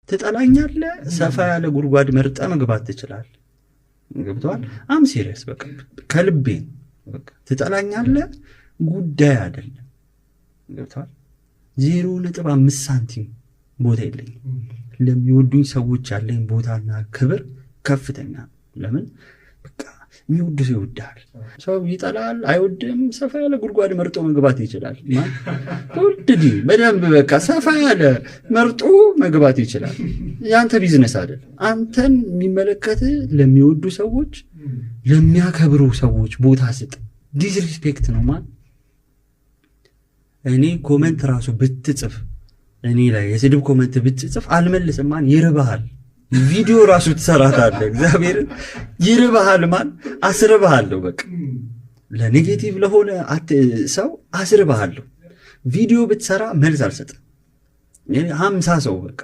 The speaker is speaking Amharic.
ትጠላኛለህ ሰፋ ያለ ጉድጓድ መርጠ መግባት ትችላለህ ገብቷል አም ሲሪየስ በቃ ከልቤ በቃ ትጠላኛለህ ጉዳይ አይደለም ገብቷል 0.5 ሳንቲም ቦታ የለኝም ለሚወዱኝ ሰዎች ያለኝ ቦታና ክብር ከፍተኛ ለምን በቃ የሚወዱ ሰው ይወዳል ሰው ይጠላል አይወድም ሰፋ ያለ ጉድጓድ መርጦ መግባት ይችላል ማን ወድዲ በደንብ በቃ ሰፋ ያለ መርጦ መግባት ይችላል ያንተ ቢዝነስ አይደል አንተን የሚመለከት ለሚወዱ ሰዎች ለሚያከብሩ ሰዎች ቦታ ስጥ ዲስሪስፔክት ነው ማን እኔ ኮሜንት ራሱ ብትጽፍ እኔ ላይ የስድብ ኮሜንት ብትጽፍ አልመልስም ማን ይርባሃል ቪዲዮ ራሱ ትሰራታለህ እግዚአብሔር ይርባሃል ማን አስርባሃለሁ በቃ ለኔጌቲቭ ለሆነ ሰው አስርባሃለሁ ቪዲዮ ብትሰራ መልስ አልሰጥም 50 ሰው በቃ